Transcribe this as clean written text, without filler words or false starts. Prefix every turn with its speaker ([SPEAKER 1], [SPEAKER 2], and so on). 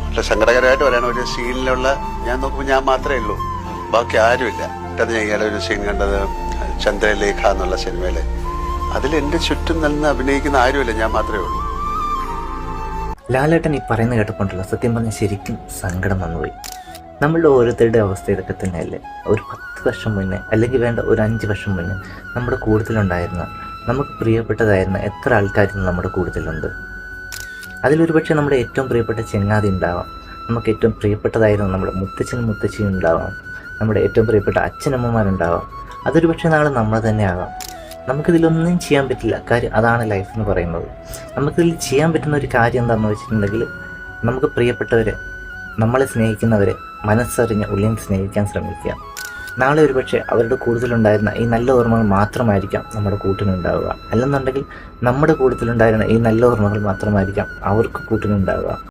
[SPEAKER 1] പക്ഷെ സങ്കടകരമായിട്ട് പറയണ ഒരു സീനിലുള്ള ഞാൻ നോക്കുമ്പോൾ ഞാൻ മാത്രമേ ഉള്ളൂ, ബാക്കി ആരുമില്ല. അത് ഞാൻ ഇയാളെ ഒരു സീൻ കണ്ടത് ചന്ദ്രലേഖ എന്നുള്ള സിനിമയില്. അതിൽ എൻ്റെ ചുറ്റും നിന്ന് അഭിനയിക്കുന്ന ആരുമില്ല, ഞാൻ മാത്രമേ ഉള്ളൂ.
[SPEAKER 2] ലാലേട്ടൻ ഈ പറയുന്ന കേട്ടപ്പോണ്ടല്ലോ സത്യം പറഞ്ഞാൽ ശരിക്കും സങ്കടം വന്നുപോയി. നമ്മളുടെ ഓരോരുത്തരുടെ അവസ്ഥ ഇതൊക്കെ തന്നെയല്ലേ. ഒരു 10 വർഷം മുന്നേ, അല്ലെങ്കിൽ വേണ്ട ഒരു 5 വർഷം മുന്നേ നമ്മുടെ കൂടുതലുണ്ടായിരുന്ന, നമുക്ക് പ്രിയപ്പെട്ടതായിരുന്ന എത്ര ആൾക്കാരും നമ്മുടെ കൂടുതലുണ്ട്. അതിലൊരു പക്ഷേ നമ്മുടെ ഏറ്റവും പ്രിയപ്പെട്ട ചെങ്ങാതി ഉണ്ടാവാം, നമുക്ക് ഏറ്റവും പ്രിയപ്പെട്ടതായിരുന്നു നമ്മുടെ മുത്തച്ഛനും ഉണ്ടാവാം, നമ്മുടെ ഏറ്റവും പ്രിയപ്പെട്ട അച്ഛനമ്മമാരുണ്ടാവാം. അതൊരു പക്ഷേ നാളെ നമ്മൾ തന്നെ ആകാം. നമുക്കിതിലൊന്നും ചെയ്യാൻ പറ്റില്ല. കാര്യം അതാണ് ലൈഫ് എന്ന് പറയുന്നത്. നമുക്കിതിൽ ചെയ്യാൻ പറ്റുന്ന ഒരു കാര്യം എന്താണെന്ന് വെച്ചിട്ടുണ്ടെങ്കിൽ, നമുക്ക് പ്രിയപ്പെട്ടവരെ, നമ്മളെ സ്നേഹിക്കുന്നവരെ മനസ്സറിഞ്ഞ് ഉള്ളിൽ സ്നേഹിക്കാൻ ശ്രമിക്കുക. നാളെ ഒരു പക്ഷേ അവരുടെ കൂടുതലുണ്ടായിരുന്ന ഈ നല്ല ഓർമ്മകൾ മാത്രമായിരിക്കാം നമ്മുടെ കൂട്ടിനുണ്ടാവുക. അല്ലെന്നുണ്ടെങ്കിൽ നമ്മുടെ കൂട്ടത്തിലുണ്ടായിരുന്ന ഈ നല്ല ഓർമ്മകൾ മാത്രമായിരിക്കാം അവർക്ക് കൂട്ടിനുണ്ടാവുക.